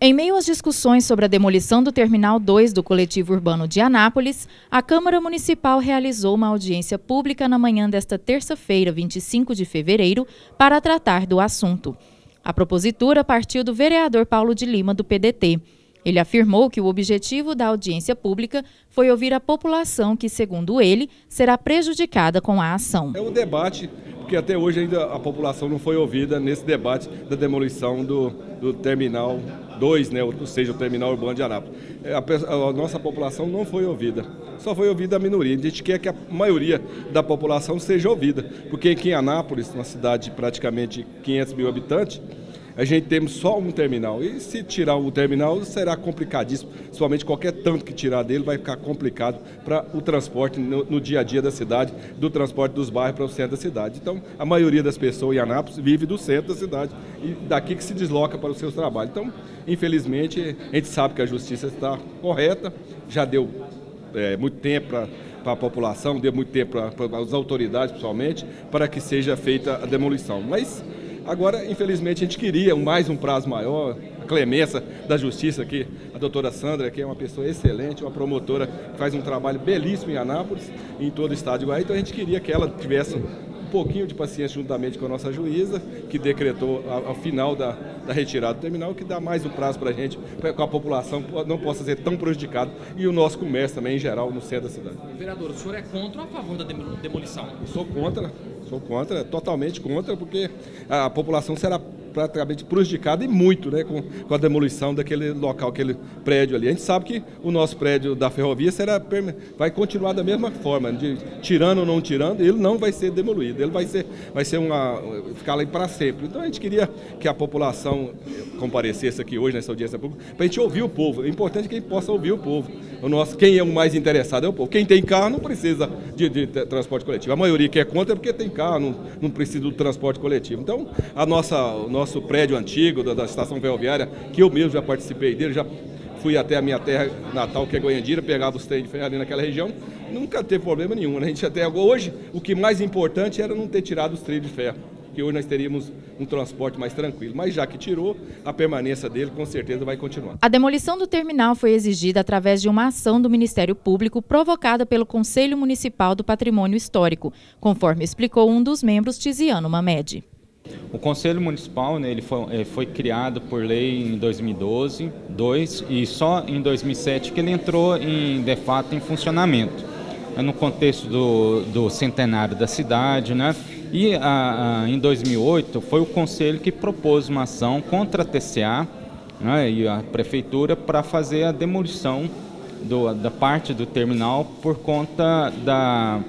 Em meio às discussões sobre a demolição do Terminal 2 do Coletivo Urbano de Anápolis, a Câmara Municipal realizou uma audiência pública na manhã desta terça-feira, 25 de fevereiro, para tratar do assunto. A propositura partiu do vereador Paulo de Lima, do PDT. Ele afirmou que o objetivo da audiência pública foi ouvir a população que, segundo ele, será prejudicada com a ação. É um debate, porque até hoje ainda a população não foi ouvida nesse debate da demolição do Terminal 2, né, ou seja, o Terminal Urbano de Anápolis. A nossa população não foi ouvida, só foi ouvida a minoria. A gente quer que a maioria da população seja ouvida, porque aqui em Anápolis, uma cidade de praticamente 500 mil habitantes, a gente temos só um terminal, e se tirar o terminal será complicadíssimo, somente qualquer tanto que tirar dele vai ficar complicado para o transporte no dia a dia da cidade, do transporte dos bairros para o centro da cidade. Então, a maioria das pessoas em Anápolis vive do centro da cidade e daqui que se desloca para os seus trabalhos. Então, infelizmente, a gente sabe que a justiça está correta, já deu muito tempo para a população, deu muito tempo para as autoridades, principalmente, para que seja feita a demolição. Mas agora, infelizmente, a gente queria mais um prazo maior, a clemência da justiça aqui, a doutora Sandra, que é uma pessoa excelente, uma promotora que faz um trabalho belíssimo em Anápolis e em todo o estado de Goiás, então a gente queria que ela tivesse um pouquinho de paciência juntamente com a nossa juíza, que decretou ao final da retirada do terminal, que dá mais um prazo para a gente, para que a população não possa ser tão prejudicada e o nosso comércio também, em geral, no centro da cidade. Vereador, o senhor é contra ou a favor da demolição? Sou contra, totalmente contra, porque a população será praticamente prejudicada e muito, né, com a demolição daquele local, aquele prédio ali. A gente sabe que o nosso prédio da ferrovia vai continuar da mesma forma, tirando ou não tirando, ele não vai ser demolido, ele vai ficar lá para sempre. Então a gente queria que a população comparecesse aqui hoje nessa audiência pública, para a gente ouvir o povo. É importante que a gente possa ouvir o povo. Quem é o mais interessado é o povo. Quem tem carro não precisa de transporte coletivo. A maioria que é contra é porque tem carro, não precisa do transporte coletivo. Então, o nosso prédio antigo da estação ferroviária, que eu mesmo já participei dele, já fui até a minha terra natal, que é Goiandira, pegava os trens de ferro ali naquela região, nunca teve problema nenhum, né? A gente até hoje, o que mais importante era não ter tirado os trens de ferro, que hoje nós teríamos um transporte mais tranquilo. Mas já que tirou, a permanência dele com certeza vai continuar. A demolição do terminal foi exigida através de uma ação do Ministério Público provocada pelo Conselho Municipal do Patrimônio Histórico, conforme explicou um dos membros, Tiziano Mamed. O Conselho Municipal, né, ele foi criado por lei em 2012, e só em 2007 que ele entrou de fato em funcionamento. No contexto do centenário da cidade, né? E em 2008 foi o Conselho que propôs uma ação contra a TCA, né, e a Prefeitura para fazer a demolição da parte do terminal por conta da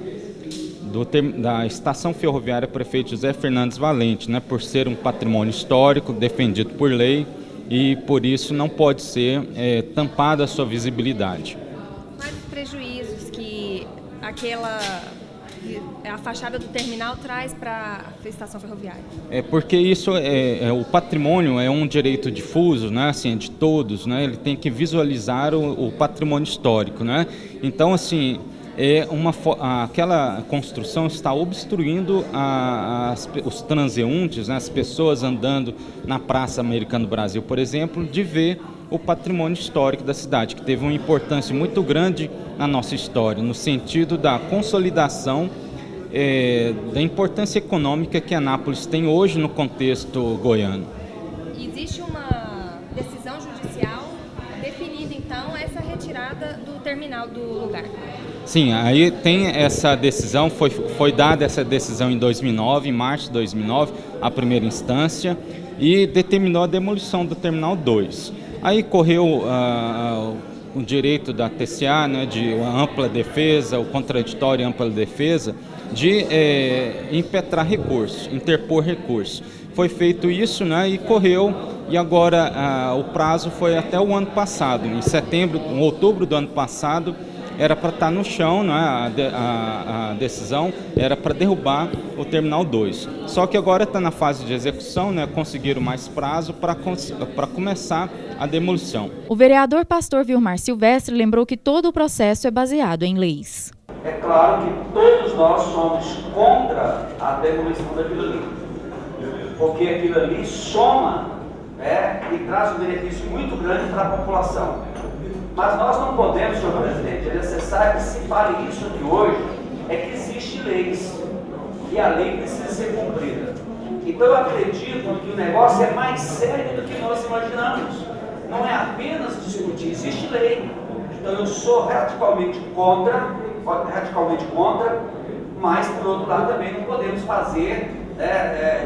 Estação Ferroviária Prefeito José Fernandes Valente, né, por ser um patrimônio histórico defendido por lei e por isso não pode ser tampada a sua visibilidade. Quais os prejuízos que a fachada do terminal traz para a estação ferroviária? Porque isso o patrimônio é um direito difuso, né, assim, de todos, né, ele tem que visualizar o patrimônio histórico, né? Então, assim, aquela construção está obstruindo os transeuntes, né, as pessoas andando na Praça Americano Brasil, por exemplo, de ver o patrimônio histórico da cidade, que teve uma importância muito grande na nossa história, no sentido da consolidação da importância econômica que Anápolis tem hoje no contexto goiano. Existe uma decisão judicial definindo, então, essa retirada do terminal do lugar? Sim, aí tem essa decisão, foi dada essa decisão em 2009, em março de 2009, a primeira instância, e determinou a demolição do Terminal 2. Aí correu o direito da TCA, né, de ampla defesa, o contraditório e ampla defesa, de impetrar recurso, interpor recurso. Foi feito isso, né, e correu, e agora o prazo foi até o ano passado, em outubro do ano passado, era para estar no chão, né, a decisão era para derrubar o Terminal 2. Só que agora está na fase de execução, né, conseguiram mais prazo para começar a demolição. O vereador pastor Vilmar Silvestre lembrou que todo o processo é baseado em leis. É claro que todos nós somos contra a demolição daquilo ali, porque aquilo ali soma e traz um benefício muito grande para a população. Mas nós não podemos, senhor presidente, é necessário que se fale isso aqui hoje, é que existem leis, e a lei precisa ser cumprida. Então eu acredito que o negócio é mais sério do que nós imaginamos. Não é apenas discutir, existe lei. Então eu sou radicalmente contra, mas por outro lado também não podemos fazer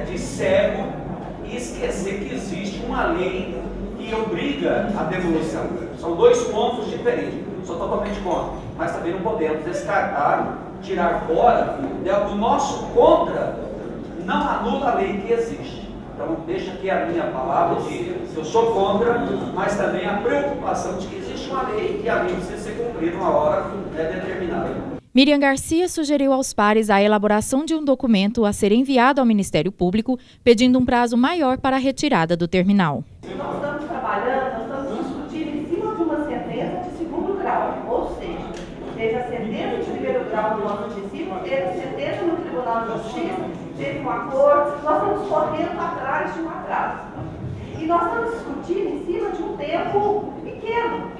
de cego e esquecer que existe uma lei que obriga a demolição. São dois pontos diferentes. Sou totalmente contra, mas também não podemos descartar, tirar fora, o nosso contra não anula a lei que existe. Então deixa aqui a minha palavra de eu sou contra, mas também a preocupação de que existe uma lei e a lei precisa ser cumprida uma hora determinada. Miriam Garcia sugeriu aos pares a elaboração de um documento a ser enviado ao Ministério Público, pedindo um prazo maior para a retirada do terminal. Nós estamos trabalhando, nós estamos discutindo em cima de uma sentença de segundo grau, ou seja, teve a sentença de primeiro grau no nosso município, teve a sentença no Tribunal de Justiça, teve um acordo, nós estamos correndo atrás de um atraso. E nós estamos discutindo em cima de um tempo pequeno.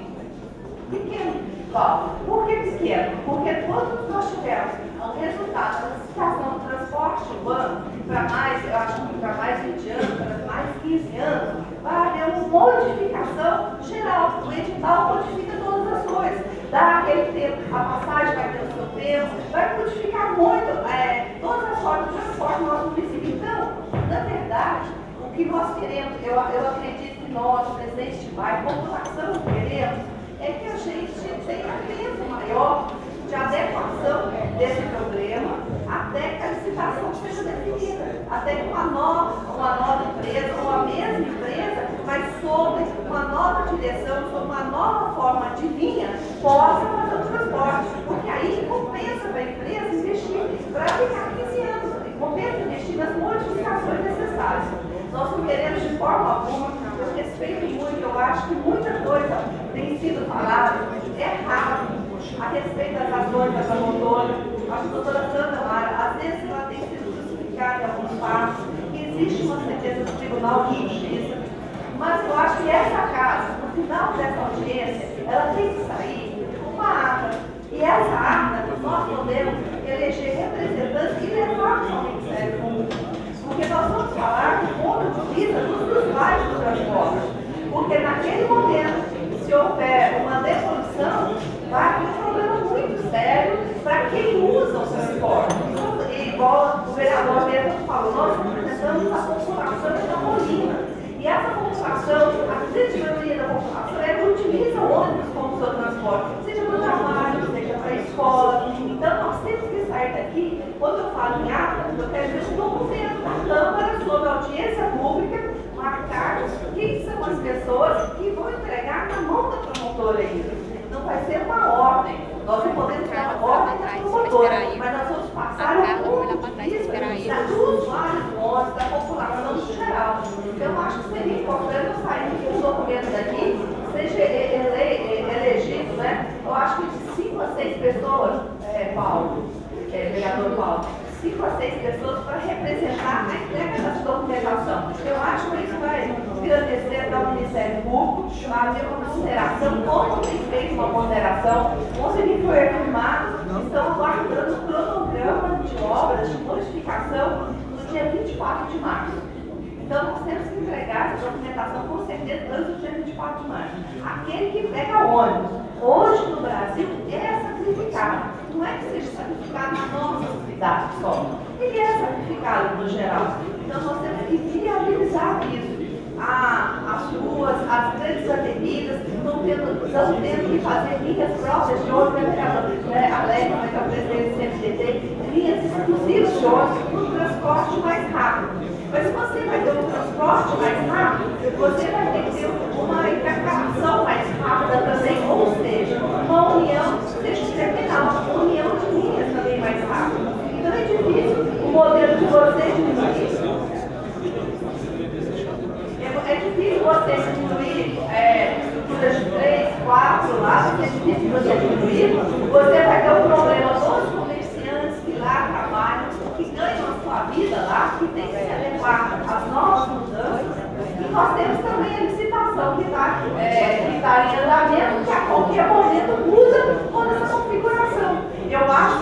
Por que pequeno? Porque quando nós tivermos o resultado da licitação do transporte urbano para mais, eu acho que para mais 20 anos, para mais 15 anos, vai haver uma modificação geral. O edital modifica todas as coisas. Dá aquele tempo, a passagem vai ter o seu tempo, vai modificar muito todas as formas de transporte no nosso município. Então, na verdade, o que nós queremos, eu acredito que nós, o presidente de bairro, a população queremos, é que a gente tenha peso maior de adequação desse problema até que a licitação seja definida, até que uma nova empresa ou a mesma empresa, mas sobre uma nova direção, sobre uma nova forma de linha, possa fazer o transporte, porque aí compensa para a empresa investir para ficar 15 anos, compensa investir nas modificações necessárias. Nós não queremos de forma alguma, eu respeito muito, eu acho que muita coisa tem sido falada errado a respeito das ações da promotora. A doutora Sandra Mara, às vezes ela tem sido justificada em alguns fatos, que existe uma sentença do Tribunal de Justiça, mas eu acho que essa casa, no final dessa audiência, ela tem que sair com uma ata. E essa ata nós podemos eleger representantes e levar ao Ministério Público. Porque nós vamos falar do ponto de vista dos usuários do transporte. Porque naquele momento, se houver uma demolição, vai ter um problema muito sério para quem usa o transporte. E igual o vereador mesmo falou, nós representamos a população da Molina. E essa população, a grande maioria da população, ela utiliza o ônibus como seu transporte, seja para o trabalho, seja para a escola. Então nós temos que sair daqui, quando eu falo em ata, eu quero ver um documento da Câmara sobre audiência pública, marcar quem são as pessoas que vão entregar na mão da promotora ainda. Não vai ser uma ordem. Nós não podemos ter uma ordem da promotora, mas nós vamos passar o ponto de vista do usuário do ônibus, da população no geral. Então, eu acho que seria importante eu sair que um documento daqui seja elegido, né? Eu acho que de 5 a 6 pessoas, vereador Paulo, 5 a 6 pessoas para representar a entrega dessa documentação. Eu acho que isso vai engrandecer até o Ministério Público, fazer uma ponderação, como tem feito uma ponderação, onde foi afirmado que estão aguardando o cronograma de obras de modificação no dia 24 de março. Então, nós temos que entregar essa documentação com certeza antes do dia 24 de março. Aquele que pega ônibus, hoje no Brasil, é sacrificado. Não é que seja sacrificado na nossa cidade só. Ele é sacrificado no geral. Então, nós temos que viabilizar isso. As ruas, as grandes avenidas, estão tendo que fazer linhas próprias de ônibus, Alegre, que é o presidente do CFDT, linhas exclusivas de ônibus para o transporte mais rápido. Mas se você vai ter um transporte mais rápido, você vai ter que ter uma intercalação mais rápida também, ou seja, uma união desse terminal, uma união de linhas também mais rápida. Então é difícil o modelo de você diminuir. É difícil você diminuir estruturas de 3, 4 lá, é difícil você diminuir. Você vai ter um problema dos comerciantes que lá trabalham, que ganham a sua vida lá, que tem que se adequar às novas mudanças. nós temos também a licitação que está em andamento, que a qualquer momento muda toda essa configuração. Eu acho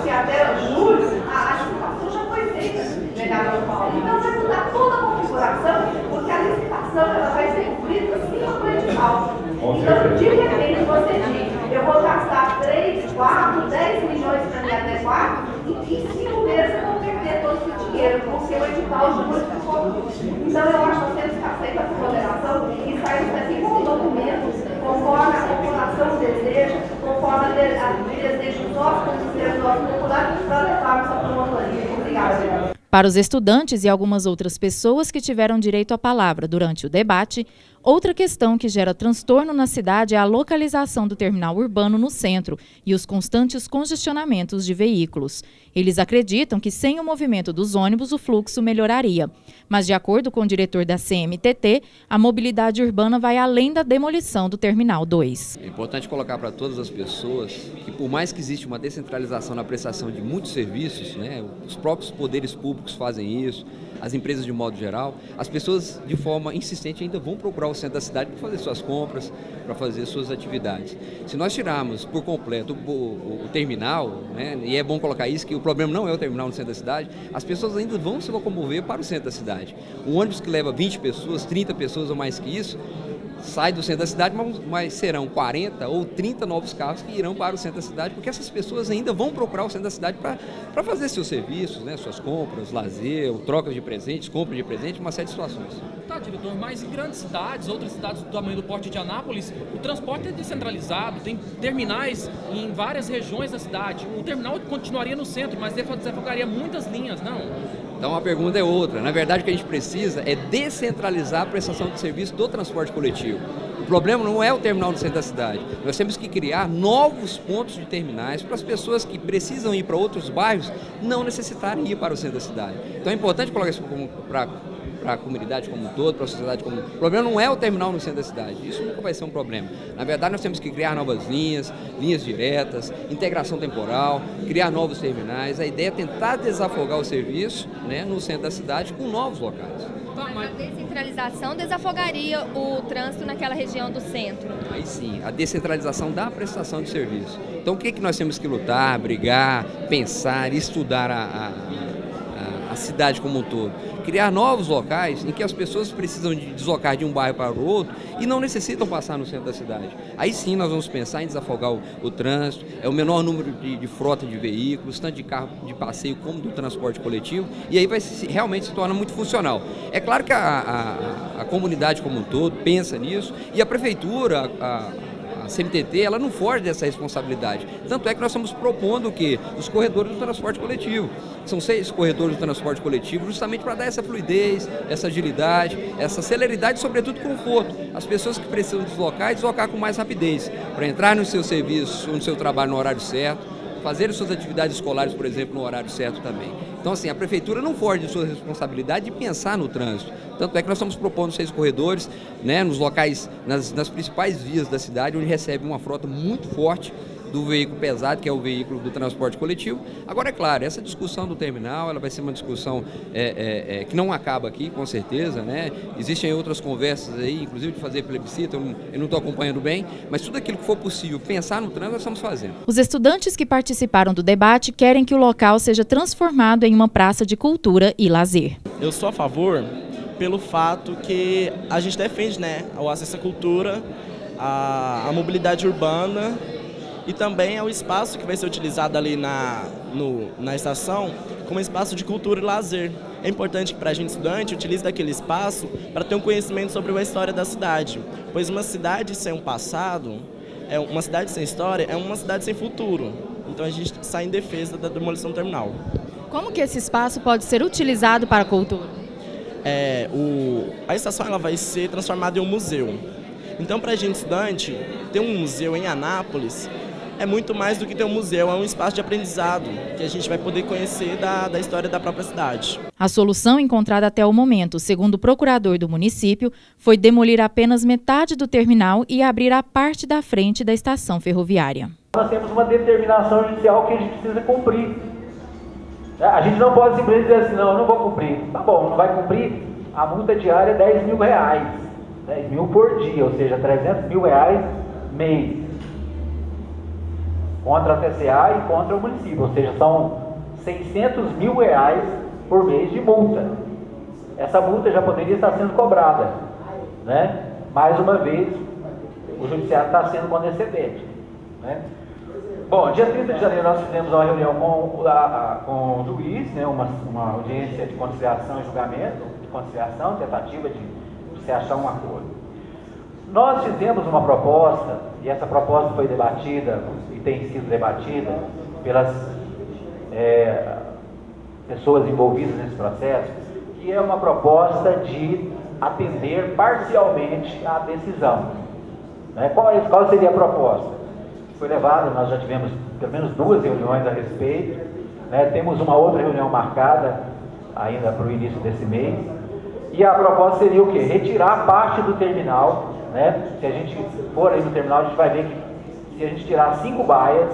que até julho, a licitação já foi feita, vereador Paulo. Então vai mudar toda a configuração, porque a licitação ela vai ser cumprida sim no edital. Então, de repente, você diz, eu vou gastar 3, 4, 10 milhões para me adequar, e em 5 meses eu vou perder todo esse dinheiro, porque o edital já modificou. Então, eu acho que nós temos que aceitar essa moderação e sair daqui com um documento conforme a população deseja, conforme o desejo dos nossos conselheiros, dos nossos populares, para levarmos a promotoria. Obrigada. Para os estudantes e algumas outras pessoas que tiveram direito à palavra durante o debate, outra questão que gera transtorno na cidade é a localização do terminal urbano no centro e os constantes congestionamentos de veículos. Eles acreditam que sem o movimento dos ônibus o fluxo melhoraria. Mas, de acordo com o diretor da CMTT, a mobilidade urbana vai além da demolição do Terminal 2. É importante colocar para todas as pessoas que, por mais que exista uma descentralização na prestação de muitos serviços, né, os próprios poderes públicos fazem isso, as empresas de modo geral, as pessoas de forma insistente ainda vão procurar o centro da cidade para fazer suas compras, para fazer suas atividades. Se nós tirarmos por completo o terminal, né, e é bom colocar isso, que o problema não é o terminal no centro da cidade, as pessoas ainda vão se locomover para o centro da cidade. Um ônibus que leva 20 pessoas, 30 pessoas ou mais que isso, sai do centro da cidade, mas serão 40 ou 30 novos carros que irão para o centro da cidade, porque essas pessoas ainda vão procurar o centro da cidade para fazer seus serviços, né, suas compras, lazer, trocas de presentes, compra de presente, uma série de situações. Tá, diretor, mas em grandes cidades, outras cidades do tamanho do Porto de Anápolis, o transporte é descentralizado, tem terminais em várias regiões da cidade. O terminal continuaria no centro, mas desafogaria muitas linhas, não? Então a pergunta é outra. Na verdade, o que a gente precisa é descentralizar a prestação de serviço do transporte coletivo. O problema não é o terminal no centro da cidade. Nós temos que criar novos pontos de terminais para as pessoas que precisam ir para outros bairros não necessitarem ir para o centro da cidade. Então é importante colocar isso para a comunidade como um todo, para a sociedade como um todo. O problema não é o terminal no centro da cidade, isso nunca vai ser um problema. Na verdade, nós temos que criar novas linhas diretas, integração temporal, criar novos terminais. A ideia é tentar desafogar o serviço, né, no centro da cidade com novos locais. Mas a descentralização desafogaria o trânsito naquela região do centro? Aí sim, a descentralização da prestação de serviço. Então o que nós temos que lutar, brigar, pensar, estudar a cidade como um todo? Criar novos locais em que as pessoas precisam de deslocar de um bairro para o outro e não necessitam passar no centro da cidade. Aí sim nós vamos pensar em desafogar o trânsito, é o menor número de frota de veículos, tanto de carro de passeio como do transporte coletivo, e aí realmente se torna muito funcional. É claro que a comunidade como um todo pensa nisso e a prefeitura, a CMTT, ela não foge dessa responsabilidade. Tanto é que nós estamos propondo o quê? Os corredores do transporte coletivo. São 6 corredores do transporte coletivo justamente para dar essa fluidez, essa agilidade, essa celeridade e, sobretudo, conforto. As pessoas que precisam deslocar com mais rapidez, para entrar no seu serviço ou no seu trabalho no horário certo, fazer as suas atividades escolares, por exemplo, no horário certo também. Então, assim, a prefeitura não foge de sua responsabilidade de pensar no trânsito. Tanto é que nós estamos propondo 6 corredores, né, nos locais, nas principais vias da cidade, onde recebe uma frota muito forte do veículo pesado, que é o veículo do transporte coletivo. Agora, é claro, essa discussão do terminal, ela vai ser uma discussão que não acaba aqui, com certeza, né? Existem outras conversas aí, inclusive de fazer plebiscito, eu não estou acompanhando bem, mas tudo aquilo que for possível pensar no trânsito, nós estamos fazendo. Os estudantes que participaram do debate querem que o local seja transformado em uma praça de cultura e lazer. Eu sou a favor pelo fato que a gente defende, né, o acesso à cultura, a mobilidade urbana, e também é o espaço que vai ser utilizado ali na estação como espaço de cultura e lazer. É importante que para a gente estudante utilize daquele espaço para ter um conhecimento sobre a história da cidade, pois uma cidade sem um passado, uma cidade sem história é uma cidade sem futuro. Então a gente sai em defesa da demolição do terminal. Como que esse espaço pode ser utilizado para a cultura? A estação ela vai ser transformada em um museu. Então, para a gente estudante, ter um museu em Anápolis é muito mais do que ter um museu, é um espaço de aprendizado, que a gente vai poder conhecer da história da própria cidade. A solução encontrada até o momento, segundo o procurador do município, foi demolir apenas metade do terminal e abrir a parte da frente da estação ferroviária. Nós temos uma determinação judicial que a gente precisa cumprir. A gente não pode simplesmente dizer assim, não, eu não vou cumprir. Tá bom, não vai cumprir, a multa diária é R$10 mil, 10 mil por dia, ou seja, R$300 mil mês, contra a TCA e contra o município, ou seja, são R$600 mil por mês de multa. Essa multa já poderia estar sendo cobrada, né? Mais uma vez, o judiciário está sendo condescendente, né? Bom, dia 30 de janeiro nós fizemos uma reunião com o juiz, né? Uma audiência de conciliação e julgamento, tentativa de se achar um acordo. Nós fizemos uma proposta, e essa proposta foi debatida e tem sido debatida pelas pessoas envolvidas nesse processo, que é uma proposta de atender parcialmente à decisão, né? Qual seria a proposta? Foi levada, nós já tivemos pelo menos 2 reuniões a respeito, né? Temos uma outra reunião marcada ainda para o início desse mês, e a proposta seria o quê? Retirar parte do terminal, né? Se a gente for aí no terminal, a gente vai ver que se a gente tirar 5 baias,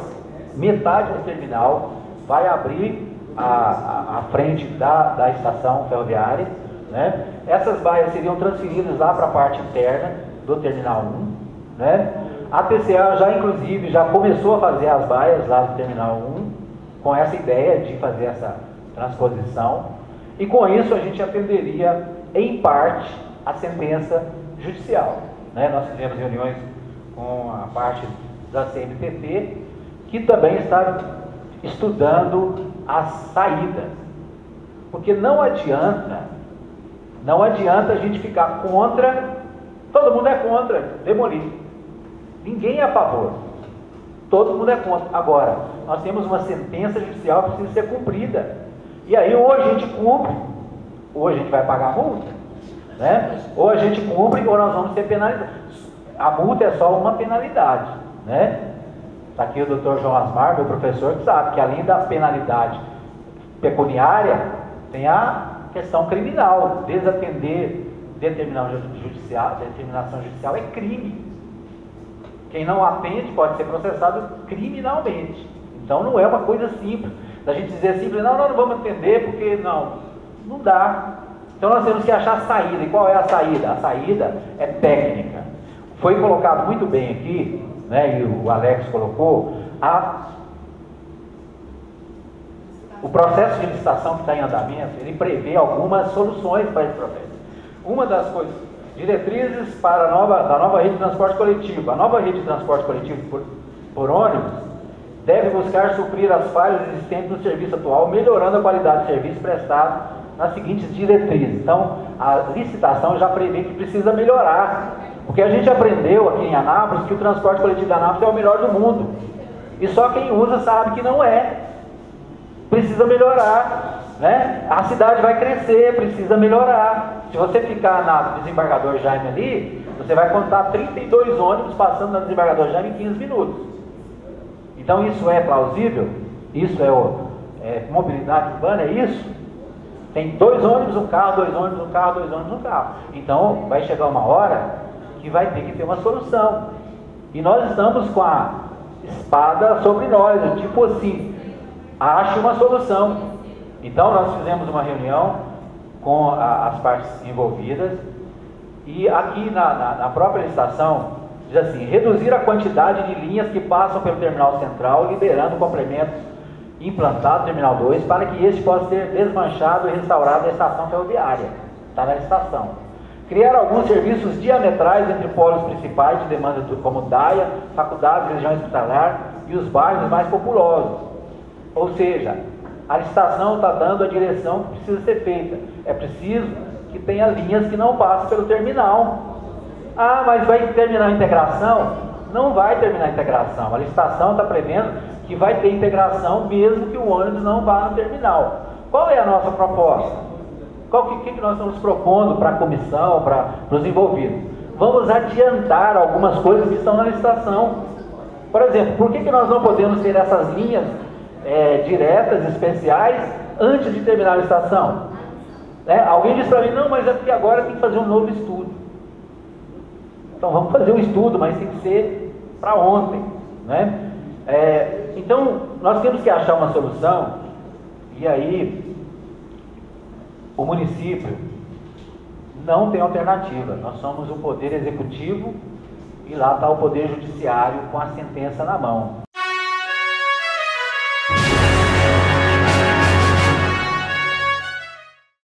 metade do terminal vai abrir a frente da estação ferroviária, né? Essas baias seriam transferidas lá para a parte interna do terminal 1, né? A TCA inclusive já começou a fazer as baias lá do terminal 1, com essa ideia de fazer essa transposição, e com isso a gente atenderia em parte a sentença judicial, né? Nós fizemos reuniões com a parte da CNTT, que também está estudando as saídas, porque não adianta a gente ficar contra, todo mundo é contra demolir, ninguém é a favor, todo mundo é contra. Agora, nós temos uma sentença judicial que precisa ser cumprida, e aí ou a gente cumpre, ou a gente vai pagar a multa, né? Ou a gente cumpre, ou nós vamos ser penalizados. A multa é só uma penalidade, né? Está aqui o Dr. João Asmar, meu professor, que sabe que além da penalidade pecuniária, tem a questão criminal. Desatender determinação judicial é crime. Quem não atende pode ser processado criminalmente. Então não é uma coisa simples. Da gente dizer simples, não vamos atender porque não dá. Então nós temos que achar a saída. E qual é a saída? A saída é técnica. Foi colocado muito bem aqui, né, e o Alex colocou, o processo de licitação que está em andamento, ele prevê algumas soluções para esse processo. Uma das coisas, diretrizes para da nova rede de transporte coletivo. A nova rede de transporte coletivo por ônibus deve buscar suprir as falhas existentes no serviço atual, melhorando a qualidade de serviço prestado nas seguintes diretrizes. Então, a licitação já prevê que precisa melhorar, porque a gente aprendeu aqui em Anápolis que o transporte coletivo de Anápolis é o melhor do mundo, e só quem usa sabe que não é. Precisa melhorar, né? A cidade vai crescer, precisa melhorar. Se você ficar na Desembargador Jaime ali, você vai contar 32 ônibus passando na Desembargador Jaime em 15 minutos. Então isso é plausível? Isso é mobilidade urbana? É isso? Tem 2 ônibus, um carro, 2 ônibus, um carro, 2 ônibus, um carro. Então vai chegar uma hora que vai ter que ter uma solução. E nós estamos com a espada sobre nós, tipo assim, ache uma solução. Então nós fizemos uma reunião com as partes envolvidas, e aqui na própria licitação diz assim: reduzir a quantidade de linhas que passam pelo terminal central, liberando complementos implantados no terminal 2, para que este possa ser desmanchado e restaurado na estação ferroviária. Está na estação. Criar alguns serviços diametrais entre polos principais de demanda, como DAIA, faculdades, região hospitalar e os bairros mais populosos. Ou seja, a licitação está dando a direção que precisa ser feita. É preciso que tenha linhas que não passem pelo terminal. Ah, mas vai terminar a integração? Não vai terminar a integração. A licitação está prevendo que vai ter integração mesmo que o ônibus não vá no terminal. Qual é a nossa proposta? O que nós estamos propondo para a comissão, para os envolvidos? Vamos adiantar algumas coisas que estão na licitação. Por exemplo, por que nós não podemos ter essas linhas diretas, especiais, antes de terminar a licitação? Alguém diz para mim: não, mas é porque agora tem que fazer um novo estudo. Então vamos fazer um estudo, mas tem que ser para ontem, né? Então nós temos que achar uma solução. E aí o município não tem alternativa. Nós somos o poder executivo e lá está o poder judiciário com a sentença na mão.